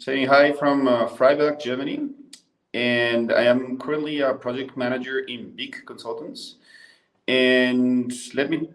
saying hi from Freiburg, Germany, and I am currently a project manager in Beak Consultants. And let me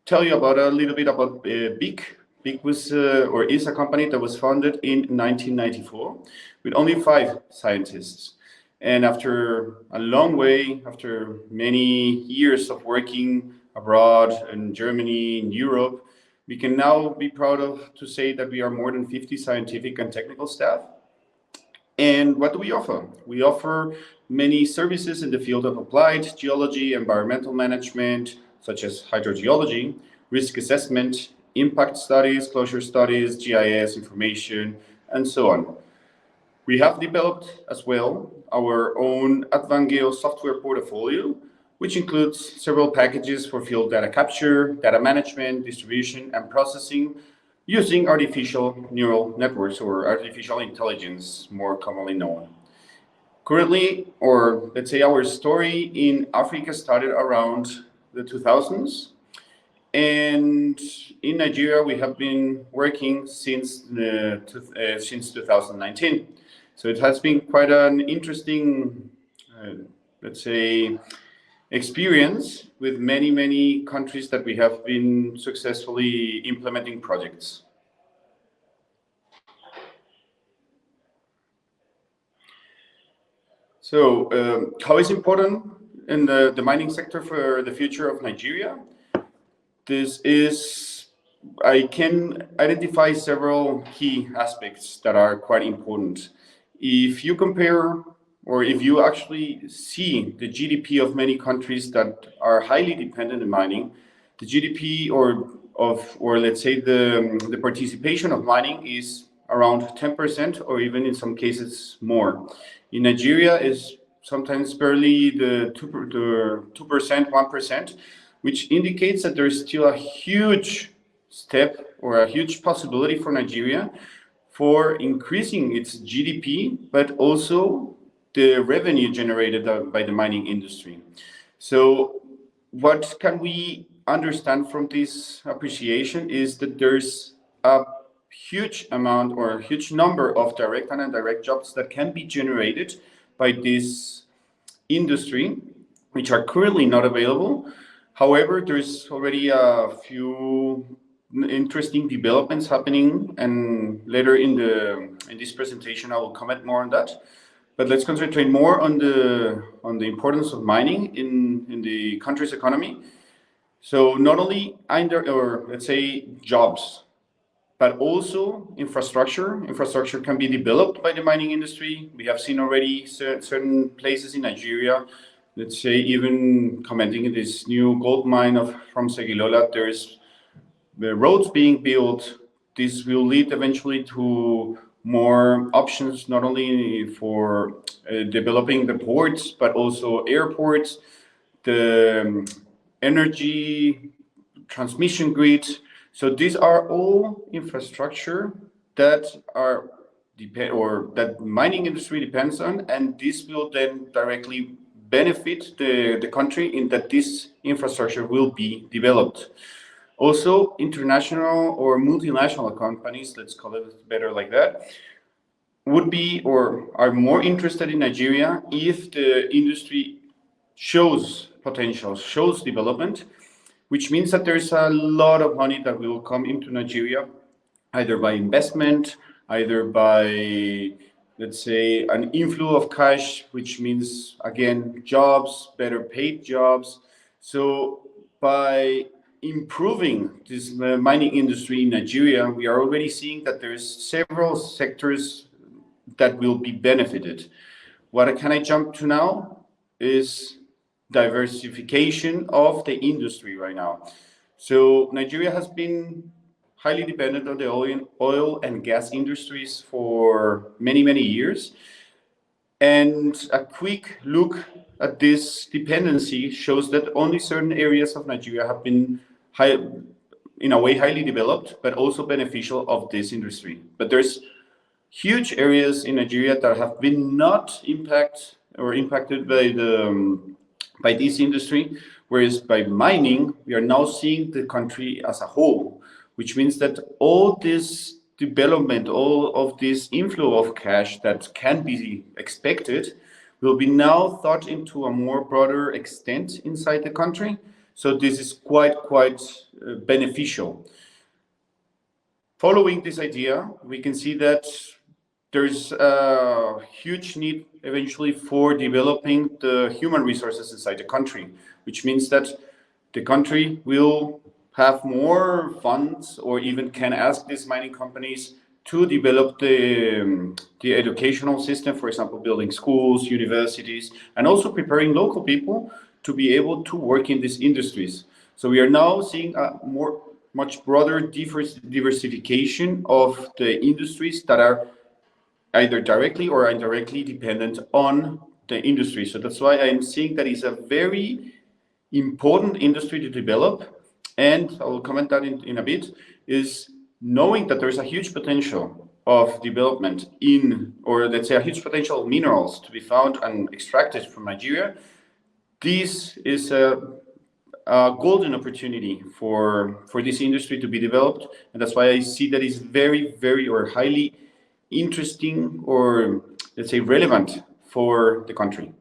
tell you about a little bit about Beak. Beak was or is a company that was founded in 1994 with only 5 scientists. And after a long way, after many years of working abroad in Germany, in Europe, we can now be proud of to say that we are more than 50 scientific and technical staff. And what do we offer? We offer many services in the field of applied geology, environmental management, such as hydrogeology, risk assessment, impact studies, closure studies, GIS information, and so on. We have developed as well our own Advangeo software portfolio, which includes several packages for field data capture, data management, distribution, and processing using artificial neural networks or artificial intelligence, more commonly known. Currently, or let's say our story in Africa started around the 2000s. And in Nigeria, we have been working since 2019. So it has been quite an interesting, let's say, experience with many countries that we have been successfully implementing projects. So how is important in the mining sector for the future of Nigeria? I can identify several key aspects that are quite important. If you compare or if you actually see the GDP of many countries that are highly dependent on mining, the GDP or let's say the participation of mining is around 10% or even in some cases more. In Nigeria is sometimes barely the 2%, 1%, which indicates that there is still a huge step or a huge possibility for Nigeria for increasing its GDP, but also the revenue generated by the mining industry. So what can we understand from this appreciation is that there's a huge amount or a huge number of direct and indirect jobs that can be generated by this industry, which are currently not available. However, there's already a few interesting developments happening, and later in this presentation I will comment more on that. But let's concentrate more on the importance of mining in the country's economy. So not only let's say jobs, but also infrastructure. Infrastructure can be developed by the mining industry. We have seen already certain places in Nigeria, let's say even commenting in this new gold mine from Segilola, there's the roads being built. This will lead eventually to more options, not only for developing the ports, but also airports, the energy transmission grid. So these are all infrastructure that that mining industry depends on, and this will then directly benefit the country in that this infrastructure will be developed. Also, international or multinational companies, let's call it better like that, would be or are more interested in Nigeria if the industry shows potential, shows development, which means that there's a lot of money that will come into Nigeria, either by investment, either by, let's say, an inflow of cash, which means, again, jobs, better paid jobs. So by improving this mining industry in Nigeria, we are already seeing that there's several sectors that will be benefited. What can I jump to now is diversification of the industry right now. So Nigeria has been highly dependent on the oil and gas industries for many years. And a quick look at this dependency shows that only certain areas of Nigeria have been in a way highly developed, but also beneficial of this industry. But there's huge areas in Nigeria that have been not impacted by this industry, whereas by mining, we are now seeing the country as a whole, which means that all these development, all of this inflow of cash that can be expected, will be now thought into a more broader extent inside the country. So this is quite beneficial. Following this idea, we can see that there's a huge need eventually for developing the human resources inside the country, which means that the country will have more funds or even can ask these mining companies to develop the educational system, for example, building schools, universities, and also preparing local people to be able to work in these industries. So we are now seeing a much broader diversification of the industries that are either directly or indirectly dependent on the industry. So that's why I'm seeing that it's a very important industry to develop. And I will comment that in a bit, is knowing that there's a huge potential of development in, or let's say a huge potential of minerals to be found and extracted from Nigeria. This is a golden opportunity for this industry to be developed. And that's why I see that it's very or highly interesting, or let's say relevant for the country.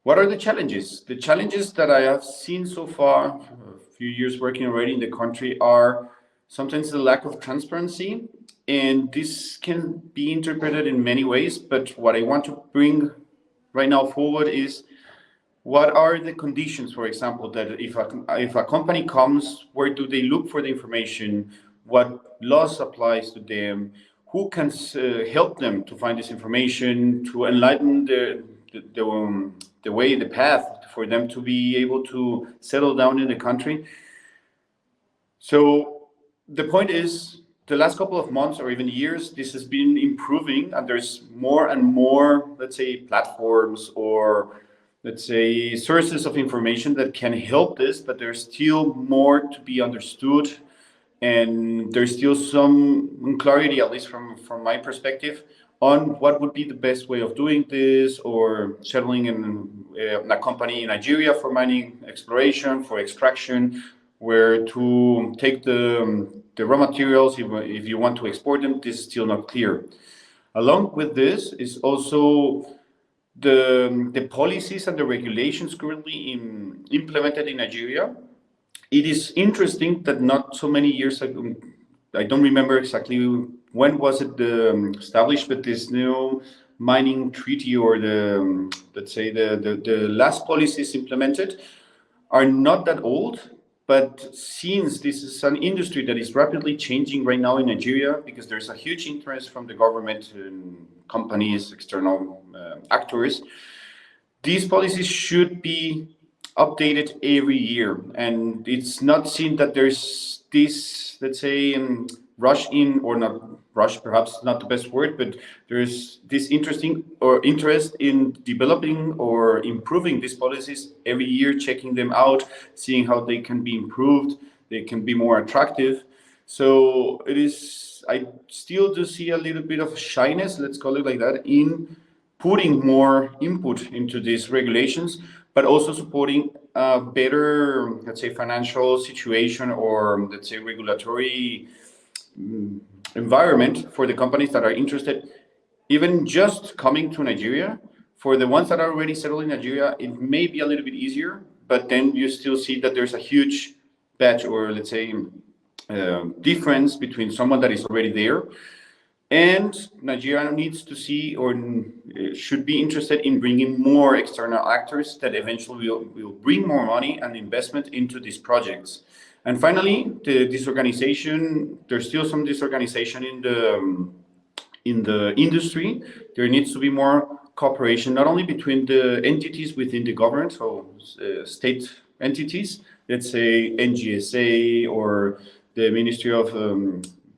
What are the challenges? The challenges that I have seen so far, a few years working already in the country, are sometimes the lack of transparency. And this can be interpreted in many ways, but what I want to bring right now forward is what are the conditions, for example, that if a company comes, where do they look for the information? What laws applies to them? Who can help them to find this information, to enlighten the way, the path for them to be able to settle down in the country? So the point is, the last couple of months or even years, this has been improving, and there's more and more, let's say, platforms or let's say sources of information that can help this, but there's still more to be understood, and there's still some unclarity, at least from my perspective, on what would be the best way of doing this, or settling in a company in Nigeria for mining exploration, for extraction, where to take the raw materials if you want to export them. This is still not clear. Along with this is also the policies and the regulations currently implemented in Nigeria. It is interesting that not so many years ago, I don't remember exactly when was it established, but this new mining treaty, or let's say the last policies implemented, are not that old. But since this is an industry that is rapidly changing right now in Nigeria, because there's a huge interest from the government and companies, external actors, these policies should be updated every year. And it's not seen that there's this, let's say, rush in, or not rush, perhaps not the best word, but there's this interesting or interest in developing or improving these policies every year, checking them out, seeing how they can be improved, they can be more attractive. So it is, I still do see a little bit of shyness, let's call it like that, in putting more input into these regulations, but also supporting a better, let's say, financial situation, or let's say regulatory environment for the companies that are interested, even just coming to Nigeria. For the ones that are already settled in Nigeria, it may be a little bit easier, but then you still see that there's a huge batch, or let's say difference between someone that is already there. And Nigeria needs to see, or should be interested in bringing more external actors that eventually will bring more money and investment into these projects. And finally, the disorganization. There's still some disorganization in the industry. There needs to be more cooperation, not only between the entities within the government, so state entities, let's say NGSA or the Ministry of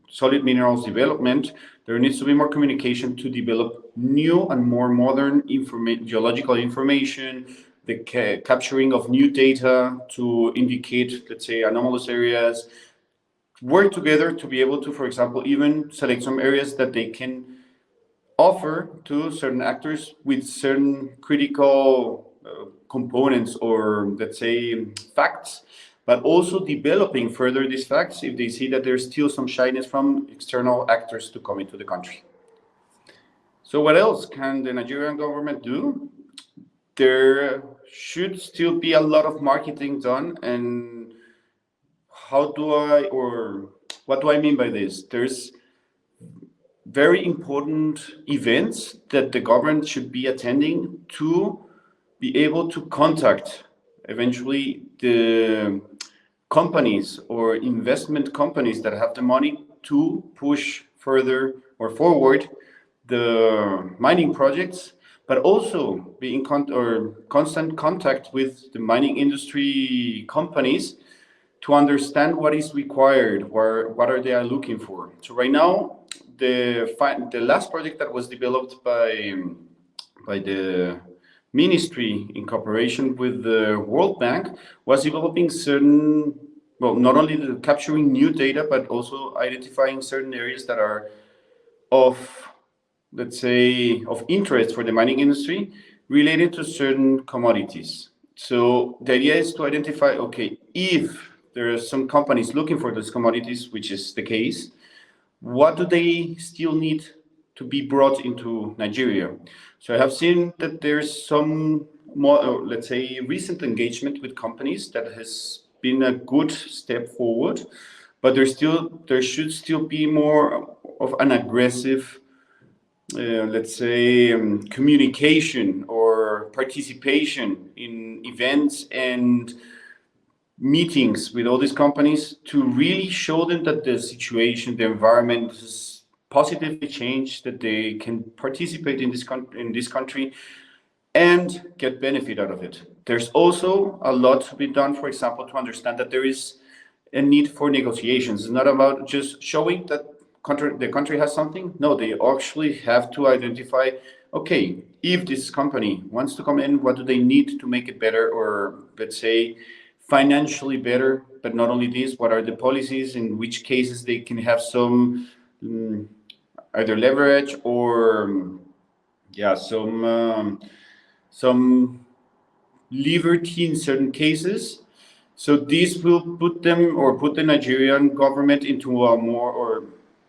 Solid Minerals Development. There needs to be more communication to develop new and more modern geological information, the capturing of new data to indicate, let's say, anomalous areas, work together to be able to, for example, even select some areas that they can offer to certain actors with certain critical components, or let's say facts but also developing further these facts if they see that there's still some shyness from external actors to come into the country. So what else can the Nigerian government do? There should still be a lot of marketing done. And how do I, or what do I mean by this? There's very important events that the government should be attending to be able to contact eventually the companies or investment companies that have the money to push further or forward the mining projects, but also be in constant contact with the mining industry companies to understand what is required, what are they are looking for. So right now, the last project that was developed by the ministry in cooperation with the World Bank was developing certain, well, not only capturing new data, but also identifying certain areas that are of, let's say, of interest for the mining industry related to certain commodities. So the idea is to identify, okay, if there are some companies looking for those commodities, which is the case, what do they still need to be brought into Nigeria? So I have seen that there's some more, let's say, recent engagement with companies that has been a good step forward, but there should still be more of an aggressive, let's say, communication or participation in events and meetings with all these companies to really show them that the situation, the environment has positively changed, that they can participate in this country and get benefit out of it. There's also a lot to be done, for example, to understand that there is a need for negotiations. It's not about just showing that the country has something. No, they actually have to identify, okay, if this company wants to come in, what do they need to make it better, or let's say financially better? But not only this, what are the policies, in which cases they can have some either leverage or some liberty in certain cases. So this will put them, or put the Nigerian government into a more, or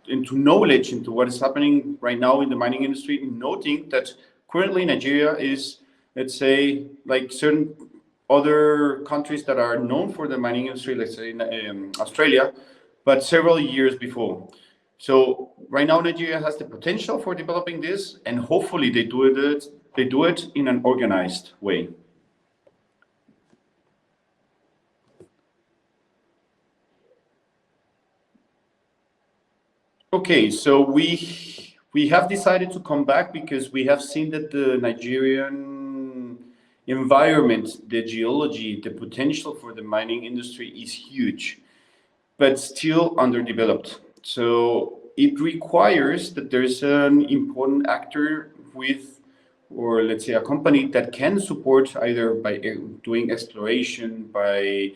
into knowledge into what is happening right now in the mining industry, noting that currently Nigeria is, let's say, like certain other countries that are known for the mining industry, let's say Australia, but several years before. So right now Nigeria has the potential for developing this, and hopefully they do it in an organized way. Okay, so we have decided to come back because we have seen that the Nigerian environment, the geology, the potential for the mining industry is huge, but still underdeveloped. So it requires that there's an important actor with, or let's say a company that can support either by doing exploration, by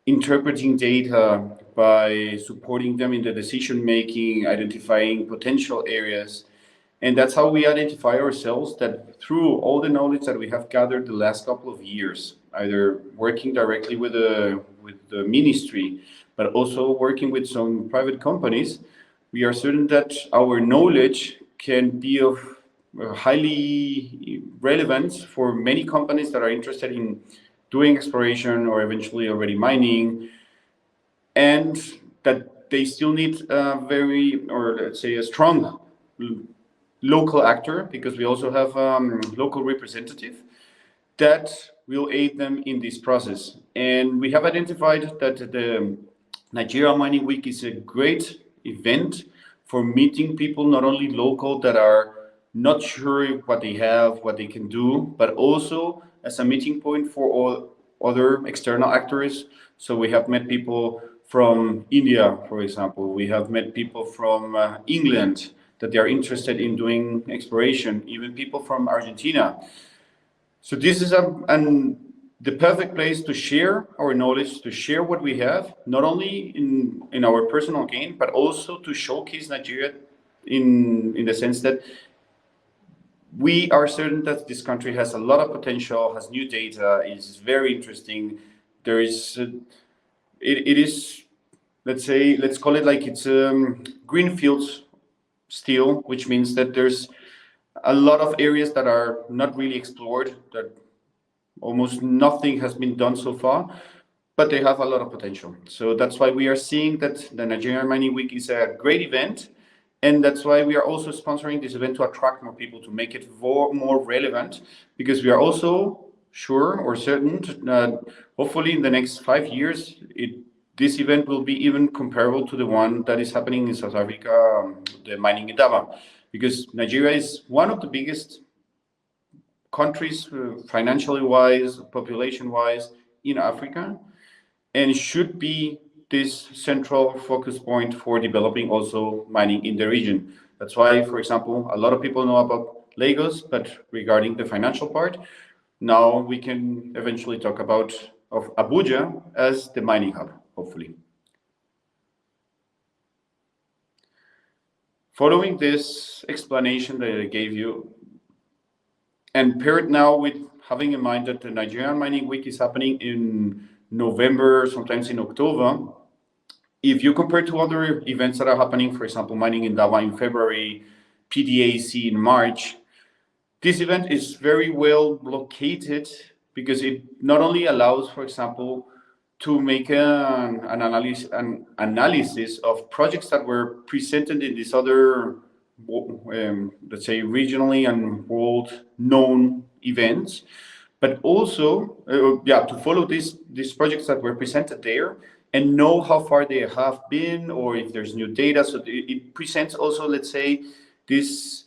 interpreting data, by supporting them in the decision making, identifying potential areas. And that's how we identify ourselves, that through all the knowledge that we have gathered the last couple of years, either working directly with the ministry, but also working with some private companies, we are certain that our knowledge can be of highly relevant for many companies that are interested in doing exploration or eventually already mining, and that they still need a very, or let's say a strong local actor, because we also have local representative that will aid them in this process. And we have identified that the Nigeria Mining Week is a great event for meeting people, not only local that are not sure what they have, what they can do, but also as a meeting point for all other external actors. So we have met people from India, for example. We have met people from England that they are interested in doing exploration, even people from Argentina. So this is the perfect place to share our knowledge, to share what we have, not only in our personal gain, but also to showcase Nigeria in the sense that we are certain that this country has a lot of potential, has new data, is very interesting. There is it is, let's call it like it's greenfields still, which means that there's a lot of areas that are not really explored, that almost nothing has been done so far, but they have a lot of potential. So that's why we are seeing that the Nigerian Mining Week is a great event. And that's why we are also sponsoring this event to attract more people, to make it more relevant, because we are also sure or certain that hopefully in the next 5 years, this event will be even comparable to the one that is happening in South Africa, the mining in Dava, because Nigeria is one of the biggest countries, financially wise, population wise, in Africa, and should be this central focus point for developing also mining in the region. That's why, for example, a lot of people know about Lagos, but regarding the financial part, now we can eventually talk about of Abuja as the mining hub, hopefully. Following this explanation that I gave you, and paired now with having in mind that the Nigerian Mining Week is happening in November, sometimes in October, if you compare to other events that are happening, for example, mining in Dava in February, PDAC in March, this event is very well located because it not only allows, for example, to make an analysis of projects that were presented in these other, let's say, regionally and world-known events, but also, to follow these projects that were presented there and know how far they have been or if there's new data. So it presents also, let's say, this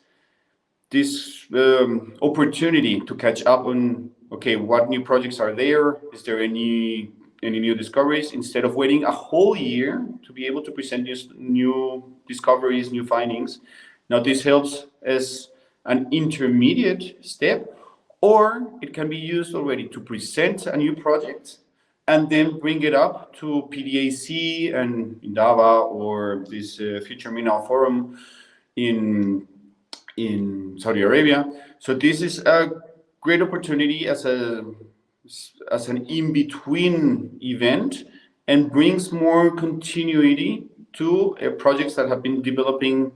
opportunity to catch up on, okay, what new projects are there? Is there any new discoveries? Instead of waiting a whole year to be able to present new discoveries, new findings. Now this helps as an intermediate step, or it can be used already to present a new project and then bring it up to PDAC and Indaba or this Future Mineral Forum in Saudi Arabia. So this is a great opportunity as an in-between event and brings more continuity to projects that have been developing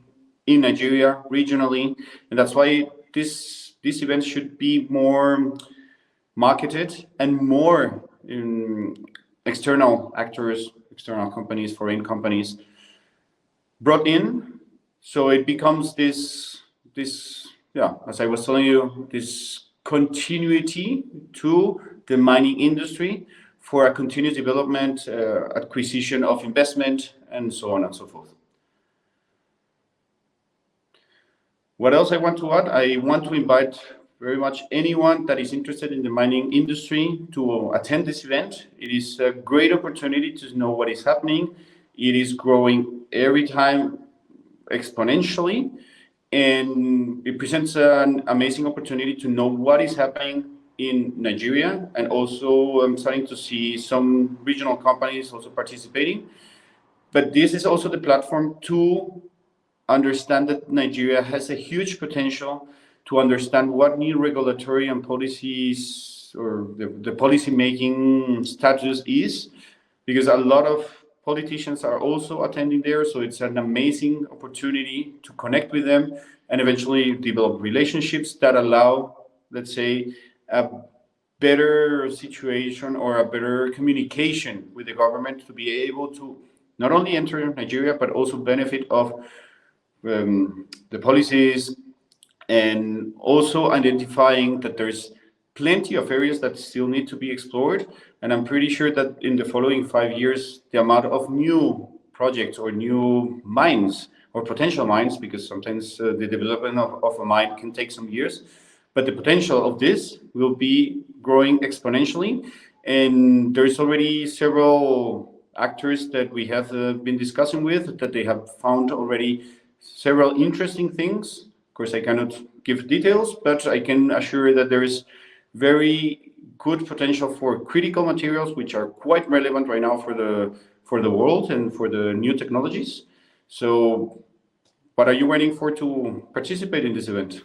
in Nigeria regionally. And that's why this event should be more marketed and more external actors, external companies, foreign companies brought in. So it becomes this, as I was telling you, this continuity to the mining industry for a continuous development, acquisition of investment, and so on and so forth. What else I want to add? I want to invite very much anyone that is interested in the mining industry to attend this event. It is a great opportunity to know what is happening. It is growing every time exponentially, and it presents an amazing opportunity to know what is happening in Nigeria, and also I'm starting to see some regional companies also participating. But this is also the platform to understand that Nigeria has a huge potential, to understand what new regulatory and policies or the policy making status is, because a lot of politicians are also attending there. So it's an amazing opportunity to connect with them and eventually develop relationships that allow, let's say, a better situation or a better communication with the government to be able to not only enter Nigeria, but also benefit of the policies, and also identifying that there's plenty of areas that still need to be explored. And I'm pretty sure that in the following 5 years, the amount of new projects or new mines or potential mines, because sometimes the development of a mine can take some years, but the potential of this will be growing exponentially. And there's already several actors that we have been discussing with, that they have found already several interesting things. Of course, I cannot give details, but I can assure that there is very good potential for critical materials, which are quite relevant right now for the world and for the new technologies. So what are you waiting for to participate in this event?